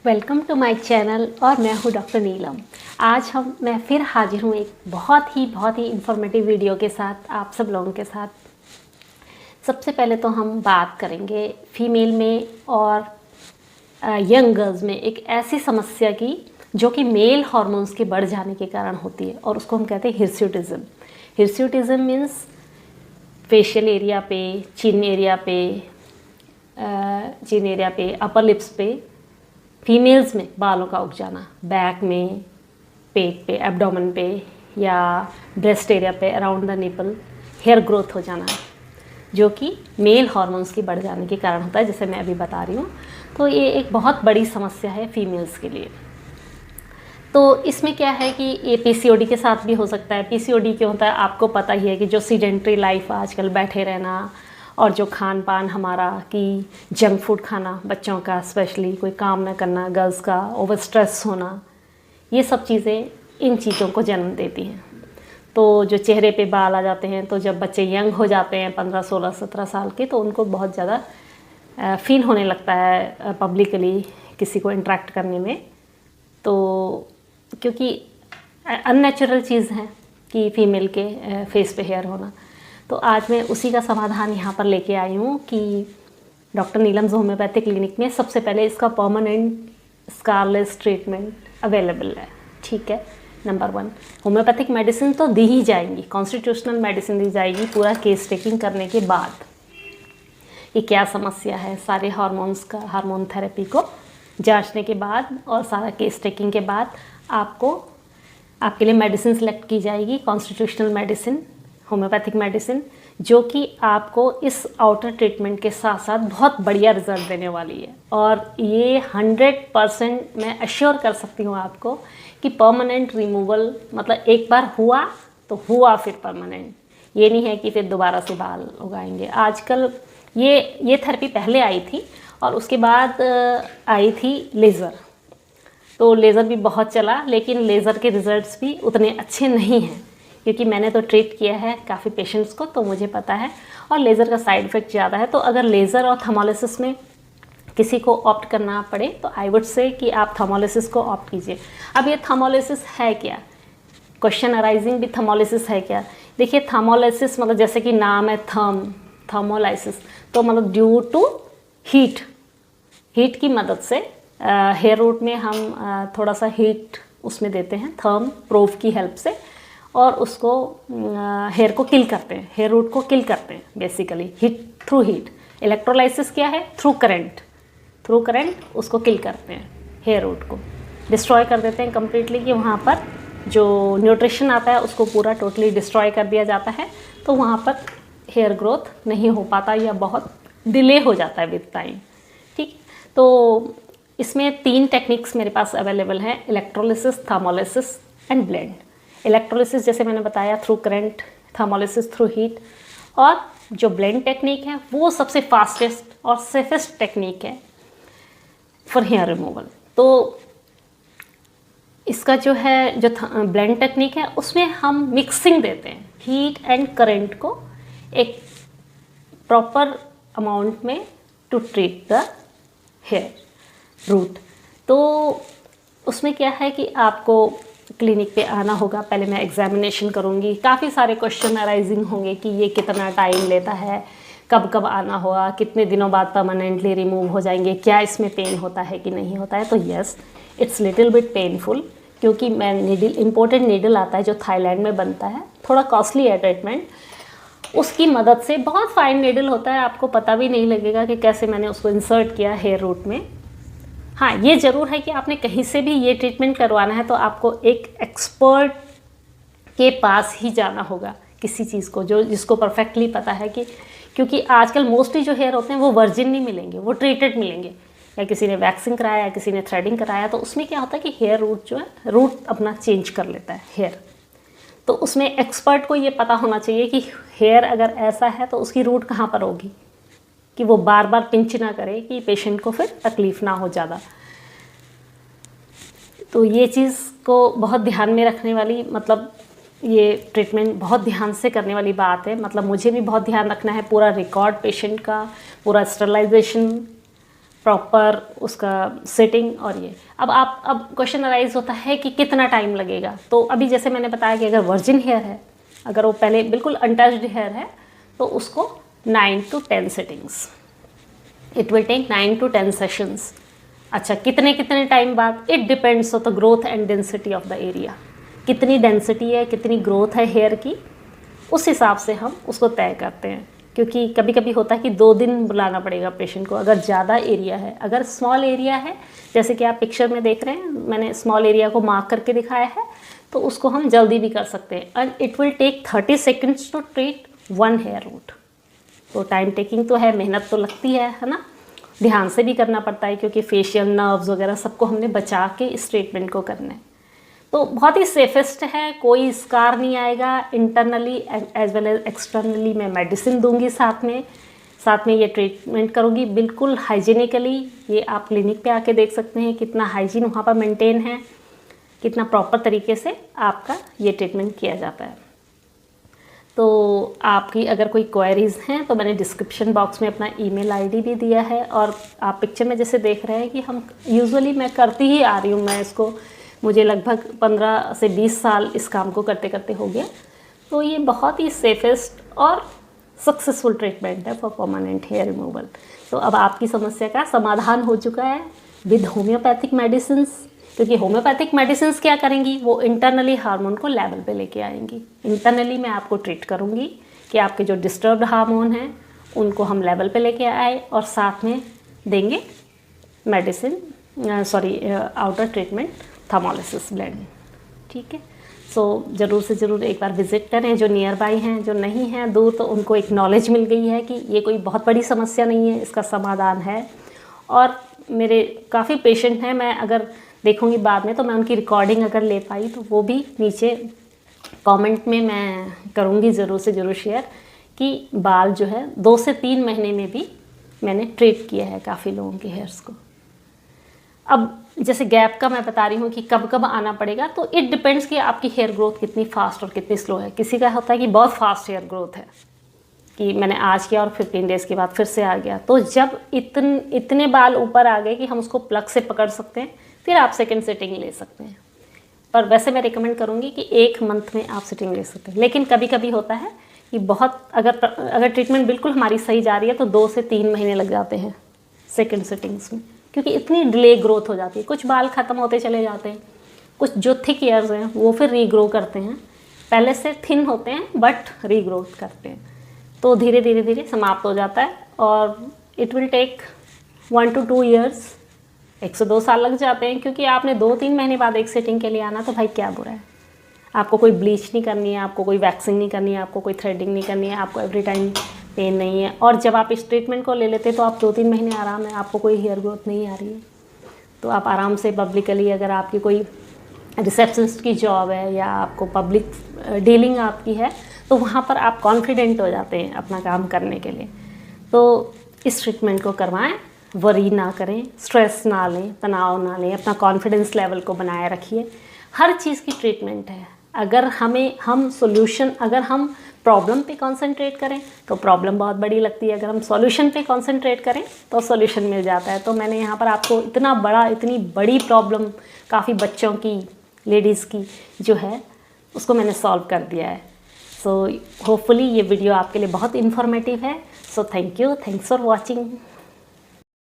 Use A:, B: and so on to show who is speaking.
A: Welcome to my channel और मैं हूँ डॉक्टर नीलम। आज मैं फिर हाजिर हूँ एक बहुत ही इंफॉर्मेटिव वीडियो के साथ आप सब लोगों के साथ। सबसे पहले तो हम बात करेंगे फीमेल में और यंग गर्ल्स में एक ऐसी समस्या की जो कि मेल हार्मोन्स के बढ़ जाने के कारण होती है और उसको हम कहते हैं हिर्स्यूटिज्म। हिर्स्यूटिज्म मीन्स फेशियल एरिया पे, चिन एरिया पे, अपर लिप्स पे फीमेल्स में बालों का उग जाना, बैक में, पेट पे, एब्डोमेन पे या ब्रेस्ट एरिया पे around the nipple hair growth हो जाना, जो कि मेल हार्मोन्स की बढ़ जाने के कारण होता है, जैसे मैं अभी बता रही हूँ। तो ये एक बहुत बड़ी समस्या है फीमेल्स के लिए। तो इसमें क्या है कि ये पीसीओडी के साथ भी हो सकता है। पीसीओडी क्यों होता है आपको पता ही है कि जो सीडेंट्री लाइफ आजकल बैठे रहना और जो खान पान हमारा कि जंक फूड खाना, बच्चों का स्पेशली कोई काम न करना, गर्ल्स का ओवर स्ट्रेस होना, ये सब चीज़ें इन चीज़ों को जन्म देती हैं। तो जो चेहरे पे बाल आ जाते हैं, तो जब बच्चे यंग हो जाते हैं 15, 16, 17 साल के, तो उनको बहुत ज़्यादा फील होने लगता है पब्लिकली किसी को इंटरेक्ट करने में। तो क्योंकि अननेचुरल चीज़ है कि फीमेल के फेस पे हेयर होना। तो आज मैं उसी का समाधान यहाँ पर लेके आई हूँ कि डॉक्टर नीलम्स होम्योपैथिक क्लिनिक में सबसे पहले इसका परमानेंट स्कारलेस ट्रीटमेंट अवेलेबल है। ठीक है, नंबर 1 होम्योपैथिक मेडिसिन तो दी ही जाएंगी, कॉन्स्टिट्यूशनल मेडिसिन दी जाएगी पूरा केस टेकिंग करने के बाद। ये क्या समस्या है, सारे हार्मोन्स का हार्मोन थेरेपी को जांचने के बाद और सारा केस टेकिंग के बाद आपके लिए मेडिसिन सेलेक्ट की जाएगी, कॉन्स्टिट्यूशनल मेडिसिन, होम्योपैथिक मेडिसिन, जो कि आपको इस आउटर ट्रीटमेंट के साथ साथ बहुत बढ़िया रिजल्ट देने वाली है। और ये 100% मैं अश्योर कर सकती हूँ आपको कि परमानेंट रिमूवल, मतलब एक बार हुआ तो हुआ फिर परमानेंट। ये नहीं है कि फिर दोबारा से बाल उगाएंगे। आजकल ये थेरेपी पहले आई थी और उसके बाद आई थी लेज़र। तो लेज़र भी बहुत चला, लेकिन लेज़र के रिज़ल्ट्स भी उतने अच्छे नहीं हैं, क्योंकि मैंने तो ट्रीट किया है काफ़ी पेशेंट्स को, तो मुझे पता है। और लेज़र का साइड इफ़ेक्ट ज़्यादा है। तो अगर लेज़र और थर्मोलिसिस में किसी को ऑप्ट करना पड़े तो आई वुड से कि आप थर्मोलिसिस को ऑप्ट कीजिए। अब ये थर्मोलिसिस है क्या, क्वेश्चन अराइजिंग भी थर्मोलिसिस है क्या। देखिए, थर्मोलिसिस मतलब जैसे कि नाम है थर्मोलाइसिस, तो मतलब ड्यू टू हीट की मदद से हेयर रूट में हम थोड़ा सा हीट उसमें देते हैं थर्म प्रूफ की हेल्प से, और उसको हेयर को किल करते हैं, हेयर रूट को किल करते हैं बेसिकली थ्रू हीट। इलेक्ट्रोलाइसिस क्या है, थ्रू करंट उसको किल करते हैं, हेयर रूट को डिस्ट्रॉय कर देते हैं कम्प्लीटली, कि वहाँ पर जो न्यूट्रिशन आता है उसको पूरा टोटली डिस्ट्रॉय कर दिया जाता है। तो वहाँ पर हेयर ग्रोथ नहीं हो पाता या बहुत डिले हो जाता है विद टाइम। ठीक, तो इसमें 3 टेक्निक्स मेरे पास अवेलेबल हैं, electrolysis, thermolysis and blend. Electrolysis जैसे मैंने बताया through current, thermolysis through heat, और जो ब्लेंड टेक्निक है वो सबसे फास्टेस्ट और सेफेस्ट टेक्निक है फॉर हेयर रिमूवल। तो इसका जो है जो ब्लेंड टेक्निक है उसमें हम मिक्सिंग देते हैं हीट एंड करंट को एक प्रॉपर अमाउंट में to treat the hair root. तो उसमें क्या है कि आपको क्लिनिक पे आना होगा, पहले मैं एग्जामिनेशन करूँगी, काफ़ी सारे क्वेश्चन अराइजिंग होंगे कि ये कितना टाइम लेता है, कब कब आना होगा, कितने दिनों बाद परमानेंटली रिमूव हो जाएंगे, क्या इसमें पेन होता है कि नहीं होता है। तो yes, it's little bit painful, क्योंकि मैं इम्पोर्टेंट नीडल आता है जो थाईलैंड में बनता है, थोड़ा कॉस्टली है ट्रीटमेंट, उसकी मदद से, बहुत फाइन नीडल होता है, आपको पता भी नहीं लगेगा कि कैसे मैंने उसको इंसर्ट किया हेयर रूट में। हाँ, ये ज़रूर है कि आपने कहीं से भी ये ट्रीटमेंट करवाना है तो आपको एक एक्सपर्ट के पास ही जाना होगा, किसी चीज़ को जिसको परफेक्टली पता है कि, क्योंकि आजकल मोस्टली जो हेयर होते हैं वो वर्जिन नहीं मिलेंगे, वो ट्रीटेड मिलेंगे, या किसी ने वैक्सिंग कराया या किसी ने थ्रेडिंग कराया। तो उसमें क्या होता है कि हेयर रूट जो है, रूट अपना चेंज कर लेता है हेयर। तो उसमें एक्सपर्ट को ये पता होना चाहिए कि हेयर अगर ऐसा है तो उसकी रूट कहाँ पर होगी, कि वो बार बार पिंच ना करे, कि पेशेंट को फिर तकलीफ़ ना हो ज़्यादा। तो ये चीज़ को बहुत ध्यान में रखने वाली, मतलब ये ट्रीटमेंट बहुत ध्यान से करने वाली बात है। मतलब मुझे भी बहुत ध्यान रखना है, पूरा रिकॉर्ड पेशेंट का, पूरा स्टरलाइजेशन प्रॉपर उसका सेटिंग। और ये अब क्वेश्चन अराइज होता है कि कितना टाइम लगेगा। तो अभी जैसे मैंने बताया कि अगर वर्जिन हेयर है, अगर वो पहले बिल्कुल अनटच्ड हेयर है, तो उसको 9 to 10 settings, it will take 9 to 10 sessions. अच्छा, कितने टाइम बाद, it depends on the growth and density of the area. कितनी डेंसिटी है, कितनी ग्रोथ है हेयर की, उस हिसाब से हम उसको तय करते हैं। क्योंकि कभी कभी होता है कि 2 दिन बुलाना पड़ेगा पेशेंट को, अगर ज़्यादा एरिया है। अगर स्मॉल एरिया है, जैसे कि आप पिक्चर में देख रहे हैं, मैंने स्मॉल एरिया को मार्क करके दिखाया है, तो उसको हम जल्दी भी कर सकते हैं। And it will take 30 seconds to treat 1 hair root. तो टाइम टेकिंग तो है, मेहनत तो लगती है ना, ध्यान से भी करना पड़ता है, क्योंकि फेशियल नर्व्स वगैरह सबको हमने बचा के इस ट्रीटमेंट को करना है। तो बहुत ही सेफेस्ट है, कोई स्कार नहीं आएगा। Internally as well as externally मैं मेडिसिन दूंगी, साथ में ये ट्रीटमेंट करूँगी बिल्कुल हाइजीनिकली। ये आप क्लिनिक पे आके देख सकते हैं कितना हाइजीन वहाँ पर मेंटेन है, कितना प्रॉपर तरीके से आपका ये ट्रीटमेंट किया जाता है। तो आपकी अगर कोई क्वेरीज़ हैं तो मैंने डिस्क्रिप्शन बॉक्स में अपना ईमेल आईडी भी दिया है। और आप पिक्चर में जैसे देख रहे हैं कि हम यूजुअली मैं करती ही आ रही हूँ, मैं इसको, मुझे लगभग 15 से 20 साल इस काम को करते करते हो गया। तो ये बहुत ही सेफेस्ट और सक्सेसफुल ट्रीटमेंट है फॉर परमानेंट हेयर रिमूवल। तो अब आपकी समस्या का समाधान हो चुका है विद होम्योपैथिक मेडिसिन्स। क्योंकि होम्योपैथिक मेडिसिन्स क्या करेंगी, वो इंटरनली हार्मोन को लेवल पे लेके आएंगी। इंटरनली मैं आपको ट्रीट करूँगी कि आपके जो डिस्टर्ब्ड हार्मोन हैं उनको हम लेवल पे लेके आए, और साथ में देंगे medicine, outer treatment thermolysis blend. ठीक है, सो ज़रूर से ज़रूर एक बार विज़िट करें। जो नियर बाई हैं, जो नहीं हैं दूर, तो उनको एक नॉलेज मिल गई है कि ये कोई बहुत बड़ी समस्या नहीं है, इसका समाधान है। और मेरे काफ़ी पेशेंट हैं, मैं अगर देखूंगी बाद में तो मैं उनकी रिकॉर्डिंग अगर ले पाई तो वो भी नीचे कमेंट में मैं करूंगी ज़रूर से ज़रूर शेयर, कि बाल जो है 2 से 3 महीने में भी मैंने ट्रीट किया है काफ़ी लोगों के हेयर्स को। अब जैसे गैप का मैं बता रही हूँ कि कब कब आना पड़ेगा, तो इट डिपेंड्स कि आपकी हेयर ग्रोथ कितनी फास्ट और कितनी स्लो है। किसी का होता है कि बहुत फास्ट हेयर ग्रोथ है, कि मैंने आज किया और 15 डेज़ के बाद फिर से आ गया। तो जब इतने बाल ऊपर आ गए कि हम उसको प्लग से पकड़ सकते हैं, फिर आप सेकंड सिटिंग ले सकते हैं। पर वैसे मैं रिकमेंड करूँगी कि 1 मंथ में आप सिटिंग ले सकते हैं। लेकिन कभी कभी होता है कि बहुत अगर ट्रीटमेंट बिल्कुल हमारी सही जा रही है तो 2 से 3 महीने लग जाते हैं सेकंड सिटिंग्स में, क्योंकि इतनी डिले ग्रोथ हो जाती है। कुछ बाल ख़त्म होते चले जाते हैं, कुछ जो थिक हेयर्स हैं वो फिर रीग्रो करते हैं, पहले से थिन होते हैं बट रीग्रोथ करते हैं, तो धीरे धीरे समाप्त हो जाता है। और it will take 1 to 2 years, 1 से 2 साल लग जाते हैं। क्योंकि आपने 2-3 महीने बाद एक सेटिंग के लिए आना, तो भाई क्या बुरा है। आपको कोई ब्लीच नहीं करनी है, आपको कोई वैक्सिंग नहीं करनी है, आपको कोई थ्रेडिंग नहीं करनी है, आपको एवरी टाइम पेन नहीं है। और जब आप इस ट्रीटमेंट को ले लेते तो आप 2-3 महीने आराम है, आपको कोई हेयर ग्रोथ नहीं आ रही है, तो आप आराम से पब्लिकली, अगर आपकी कोई रिसेप्शनिस्ट की जॉब है या आपको पब्लिक डीलिंग आपकी है, तो वहाँ पर आप कॉन्फिडेंट हो जाते हैं अपना काम करने के लिए। तो इस ट्रीटमेंट को करवाएं, वरी ना करें, स्ट्रेस ना लें, तनाव ना लें, अपना कॉन्फिडेंस लेवल को बनाए रखिए। हर चीज़ की ट्रीटमेंट है। अगर अगर हम प्रॉब्लम पे कंसंट्रेट करें तो प्रॉब्लम बहुत बड़ी लगती है, अगर हम सॉल्यूशन पे कंसंट्रेट करें तो सॉल्यूशन मिल जाता है। तो मैंने यहाँ पर आपको इतनी बड़ी प्रॉब्लम, काफ़ी बच्चों की, लेडीज़ की जो है, उसको मैंने सॉल्व कर दिया है। सो होपफुली ये वीडियो आपके लिए बहुत इन्फॉर्मेटिव है। So thanks for watching.